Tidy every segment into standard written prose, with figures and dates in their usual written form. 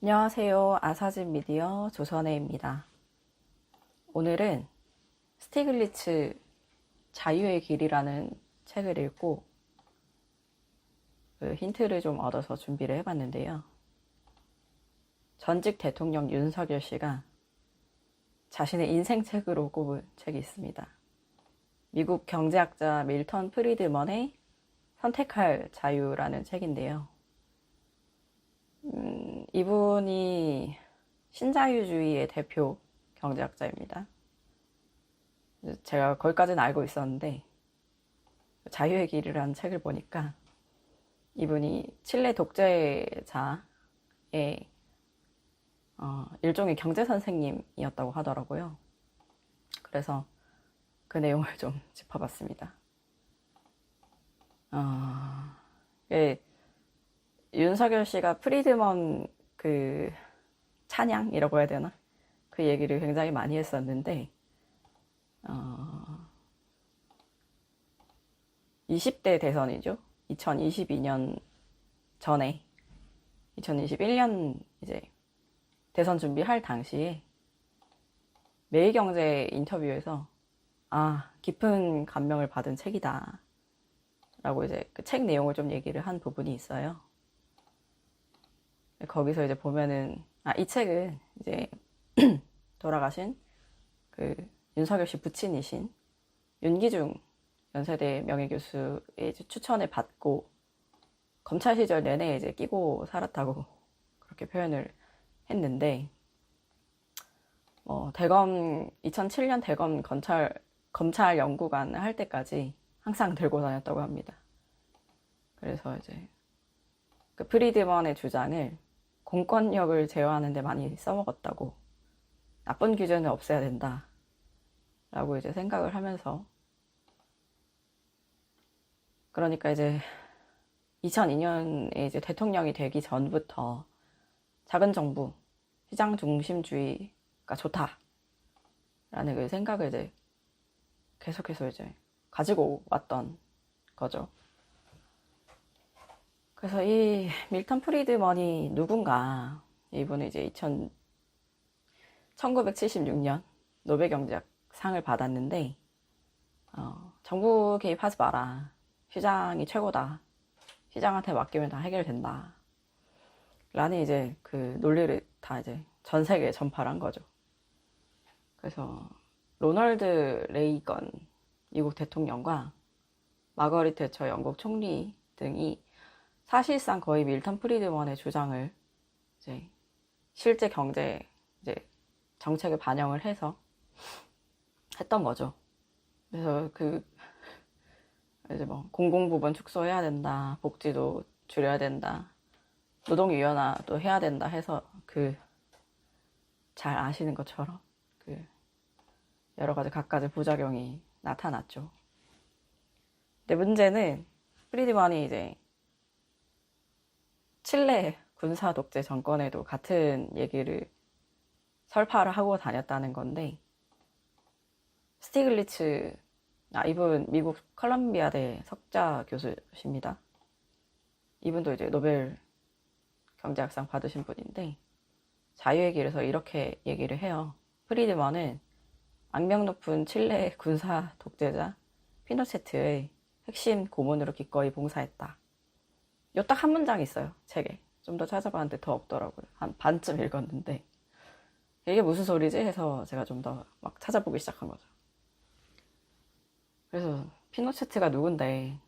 안녕하세요. 아사진 미디어 조선혜입니다. 오늘은 스티글리츠 자유의 길이라는 책을 읽고 그 힌트를 좀 얻어서 준비를 해봤는데요. 전직 대통령 윤석열 씨가 자신의 인생책으로 꼽은 책이 있습니다. 미국 경제학자 밀턴 프리드먼의 선택할 자유라는 책인데요. 이분이 신자유주의의 대표 경제학자입니다. 제가 거기까지는 알고 있었는데 자유의 길이라는 책을 보니까 이분이 칠레 독재자의 일종의 경제 선생님이었다고 하더라고요. 그래서 그 내용을 좀 짚어봤습니다. 윤석열 씨가 프리드먼 그 찬양이라고 해야 되나? 그 얘기를 굉장히 많이 했었는데 20대 대선이죠. 2022년 전에 2021년 이제 대선 준비할 당시에 매일경제 인터뷰에서 깊은 감명을 받은 책이다 라고 이제 그 책 내용을 좀 얘기를 한 부분이 있어요. 거기서 이제 보면은 이 책은 이제 돌아가신 그 윤석열 씨 부친이신 윤기중 연세대 명예교수의 추천을 받고 검찰 시절 내내 이제 끼고 살았다고 그렇게 표현을 했는데, 대검 2007년 대검 검찰 연구관 할 때까지 항상 들고 다녔다고 합니다. 그래서 이제 그 프리드먼의 주장을 공권력을 제어하는 데 많이 써먹었다고, 나쁜 규제는 없애야 된다 라고 이제 생각을 하면서, 그러니까 이제 2002년에 이제 대통령이 되기 전부터 작은 정부, 시장 중심주의가 좋다라는 그 생각을 이제 계속해서 이제 가지고 왔던 거죠. 그래서 이 밀턴 프리드먼이 누군가, 이분은 이제 1976년 노벨 경제학상을 받았는데, 정부 개입하지 마라. 시장이 최고다. 시장한테 맡기면 다 해결된다. 라는 이제 그 논리를 다 이제 전 세계에 전파를 한 거죠. 그래서 로널드 레이건 미국 대통령과 마거릿 대처 영국 총리 등이 사실상 거의 밀턴 프리드먼의 주장을 이제 실제 경제 이제 정책을 반영을 해서 했던 거죠. 그래서 그 이제 뭐 공공부문 축소해야 된다, 복지도 줄여야 된다, 노동 유연화도 해야 된다 해서 그 잘 아시는 것처럼 그 여러 가지 갖가지 부작용이 나타났죠. 근데 문제는 프리드먼이 이제 칠레 군사 독재 정권에도 같은 얘기를 설파를 하고 다녔다는 건데, 스티글리츠, 이분 미국 컬럼비아대 석자 교수십니다. 이분도 이제 노벨 경제학상 받으신 분인데, 자유의 길에서 이렇게 얘기를 해요. 프리드먼은 악명 높은 칠레 군사 독재자 피노체트의 핵심 고문으로 기꺼이 봉사했다. 요 딱 한 문장이 있어요, 책에. 좀 더 찾아봤는데 더 없더라고요. 한 반쯤 읽었는데 이게 무슨 소리지 해서 제가 좀 더 막 찾아보기 시작한 거죠. 그래서 피노체트가 누군데,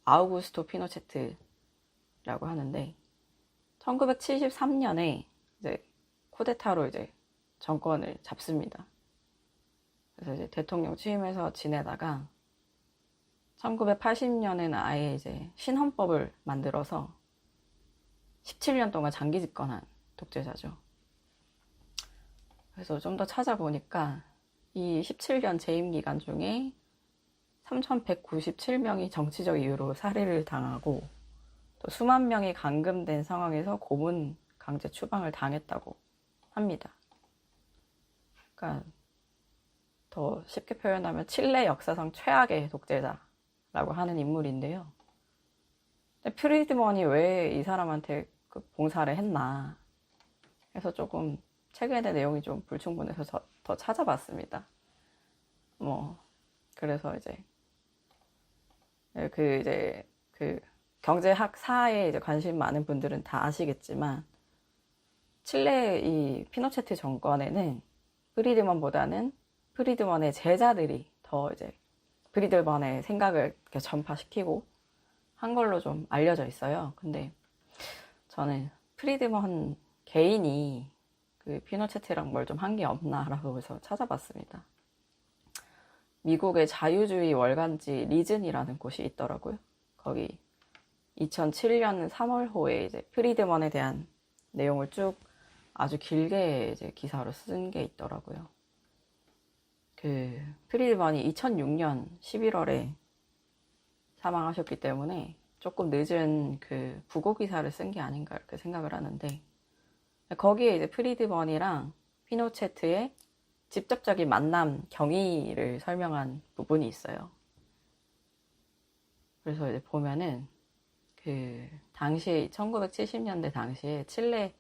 아우구스토 피노체트라고 하는데 1973년에 이제 쿠데타로 이제 정권을 잡습니다. 그래서 이제 대통령 취임해서 지내다가 1980년에는 아예 이제 신헌법을 만들어서 17년 동안 장기 집권한 독재자죠. 그래서 좀 더 찾아보니까 이 17년 재임 기간 중에 3,197명이 정치적 이유로 살해를 당하고 또 수만 명이 감금된 상황에서 고문 강제 추방을 당했다고 합니다. 그러니까 더 쉽게 표현하면 칠레 역사상 최악의 독재자라고 하는 인물인데요. 근데 프리드먼이 왜 이 사람한테 그 봉사를 했나 해서 조금 최근에 내용이 좀 불충분해서 더 찾아봤습니다. 그래서 그 경제학사에 관심 많은 분들은 다 아시겠지만, 칠레 이 피노체트 정권에는 프리드먼보다는 프리드먼의 제자들이 더 프리드먼의 생각을 이렇게 전파시키고 한 걸로 좀 알려져 있어요. 근데 저는 프리드먼 개인이 그 피노체트랑 뭘 좀 한 게 없나라고 해서 찾아봤습니다. 미국의 자유주의 월간지 리즌이라는 곳이 있더라고요. 거기 2007년 3월호에 프리드먼에 대한 내용을 쭉 아주 길게 기사로 쓴 게 있더라고요. 그 프리드먼이 2006년 11월에 사망하셨기 때문에 조금 늦은 그 부고 기사를 쓴 게 아닌가 이렇게 생각을 하는데, 거기에 프리드먼이랑 피노체트의 직접적인 만남 경위를 설명한 부분이 있어요. 그래서 보면은 그 당시 1970년대 당시에 칠레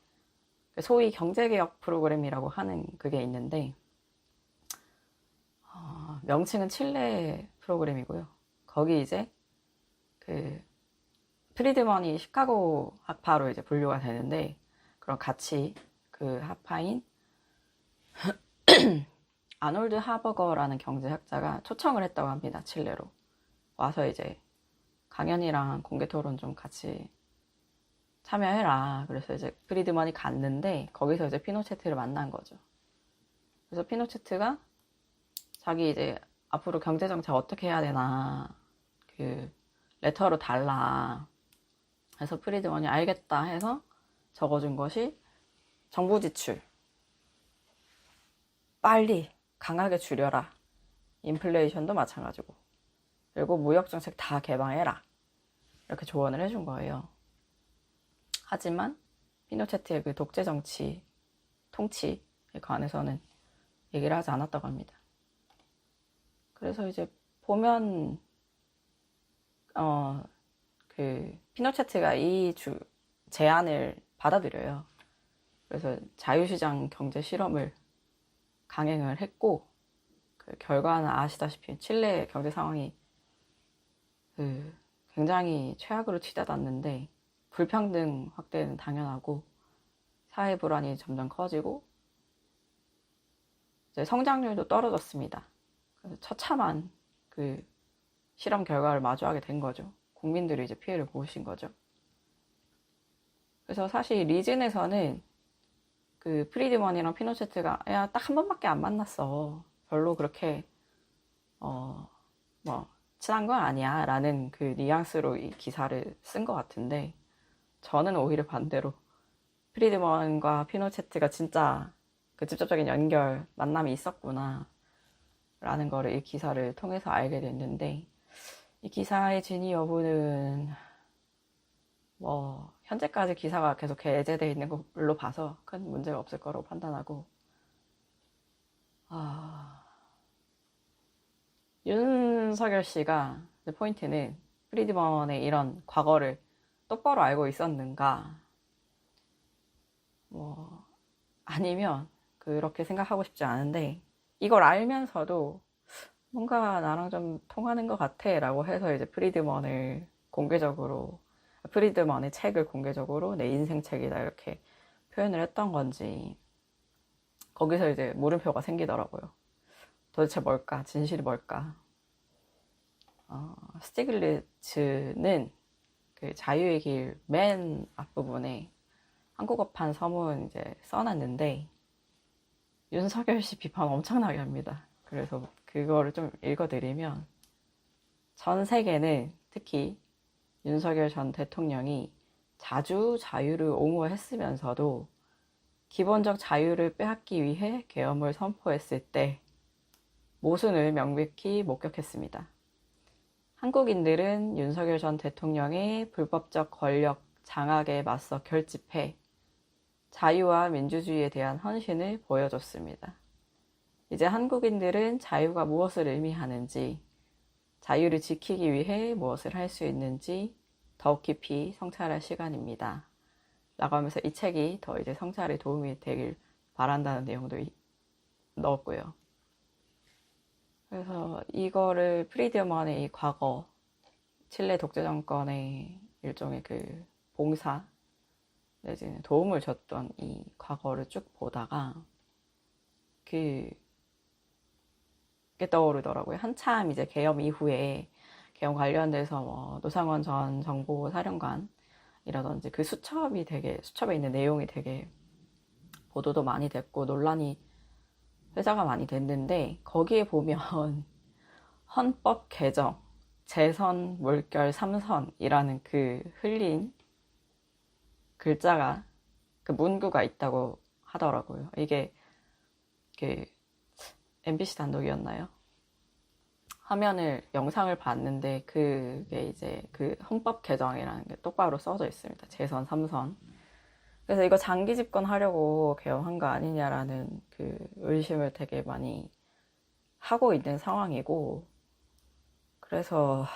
소위 경제개혁 프로그램이라고 하는 그게 있는데, 명칭은 칠레 프로그램이고요. 거기 그 프리드먼이 시카고 학파로 분류가 되는데, 그럼 같이 그 학파인 아놀드 하버거라는 경제학자가 초청을 했다고 합니다. 칠레로 와서 강연이랑 공개 토론 좀 같이 참여해라. 그래서 프리드먼이 갔는데, 거기서 피노체트를 만난 거죠. 그래서 피노체트가 자기 앞으로 경제정책 어떻게 해야 되나 그 레터로 달라. 그래서 프리드먼이 알겠다 해서 적어준 것이 정부 지출 빨리 강하게 줄여라. 인플레이션도 마찬가지고. 그리고 무역정책 다 개방해라. 이렇게 조언을 해준 거예요. 하지만 피노체트의 그 독재정치, 통치에 관해서는 얘기를 하지 않았다고 합니다. 그래서 보면 그 피노체트가 이 제안을 받아들여요. 그래서 자유시장 경제 실험을 강행을 했고, 그 결과는 아시다시피 칠레 경제 상황이 굉장히 최악으로 치닫았는데, 불평등 확대는 당연하고 사회 불안이 점점 커지고 성장률도 떨어졌습니다. 그래서 처참한 그 실험 결과를 마주하게 된 거죠. 국민들이 피해를 보신 거죠. 그래서 사실 리즌에서는 그 프리드먼이랑 피노체트가 야, 딱 한 번밖에 안 만났어. 별로 그렇게 친한 건 아니야 라는 그 뉘앙스로 이 기사를 쓴 것 같은데, 저는 오히려 반대로 프리드먼과 피노체트가 진짜 그 직접적인 연결, 만남이 있었구나 라는 거를 이 기사를 통해서 알게 됐는데, 이 기사의 진위 여부는 현재까지 기사가 계속 게재되어 있는 걸로 봐서 큰 문제가 없을 거라고 판단하고, 윤석열 씨가 포인트는 프리드먼의 이런 과거를 똑바로 알고 있었는가, 아니면 그렇게 생각하고 싶지 않은데 이걸 알면서도 뭔가 나랑 좀 통하는 것 같아 라고 해서 프리드먼의 책을 공개적으로 내 인생 책이다 이렇게 표현을 했던 건지, 거기서 물음표가 생기더라고요. 도대체 뭘까? 진실이 뭘까? 스티글리츠는 그 자유의 길 맨 앞부분에 한국어판 서문 써놨는데, 윤석열 씨 비판 엄청나게 합니다. 그래서 그거를 좀 읽어드리면, 전 세계는 특히 윤석열 전 대통령이 자주 자유를 옹호했으면서도 기본적 자유를 빼앗기 위해 계엄을 선포했을 때 모순을 명백히 목격했습니다. 한국인들은 윤석열 전 대통령의 불법적 권력 장악에 맞서 결집해 자유와 민주주의에 대한 헌신을 보여줬습니다. 이제 한국인들은 자유가 무엇을 의미하는지, 자유를 지키기 위해 무엇을 할 수 있는지 더욱 깊이 성찰할 시간입니다. 나가면서 이 책이 더 이제 성찰에 도움이 되길 바란다는 내용도 넣었고요. 그래서 이거를 프리드먼의 이 과거, 칠레 독재 정권의 일종의 그 봉사 내지는 도움을 줬던 이 과거를 쭉 보다가 그게 떠오르더라고요. 한참 이제 계엄 이후에 계엄 관련돼서 뭐 노상원 전 정보사령관이라든지 그 수첩에 있는 내용이 되게 보도도 많이 됐고 논란이 회자가 많이 됐는데 거기에 보면 헌법 개정, 재선, 물결, 삼선이라는 그 흘린 글자가 그 문구가 있다고 하더라고요. 이게 그 MBC 단독이었나요? 영상을 봤는데 그게 이제 그 헌법 개정이라는 게 똑바로 써져 있습니다. 재선, 삼선. 그래서 이거 장기 집권하려고 개헌한 거 아니냐라는 그 의심을 되게 많이 하고 있는 상황이고, 그래서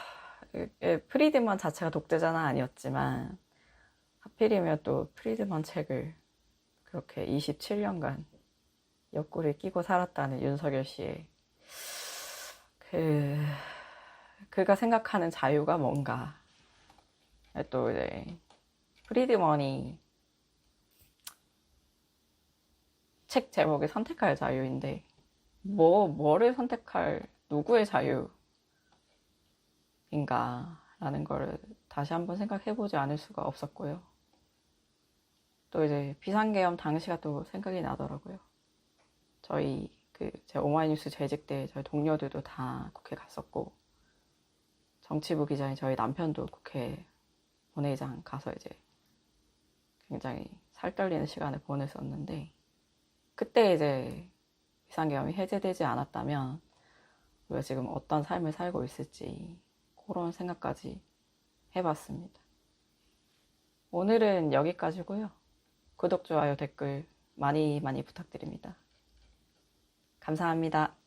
프리드먼 자체가 독재자는 아니었지만 하필이면 또 프리드먼 책을 그렇게 27년간 옆구리에 끼고 살았다는 윤석열 씨의 그가 생각하는 자유가 뭔가. 또 이제 프리드먼이 책 제목이 선택할 자유인데 뭐를 선택할 누구의 자유인가라는 거를 다시 한번 생각해보지 않을 수가 없었고요. 또 이제 비상계엄 당시가 또 생각이 나더라고요. 제 오마이뉴스 재직 때 저희 동료들도 다 국회 갔었고, 정치부 기자인 저희 남편도 국회 본회의장 가서 이제 굉장히 살떨리는 시간을 보냈었는데, 그때 이제 비상계엄이 해제되지 않았다면 우리가 지금 어떤 삶을 살고 있을지 그런 생각까지 해봤습니다. 오늘은 여기까지고요. 구독, 좋아요, 댓글 많이 많이 부탁드립니다. 감사합니다.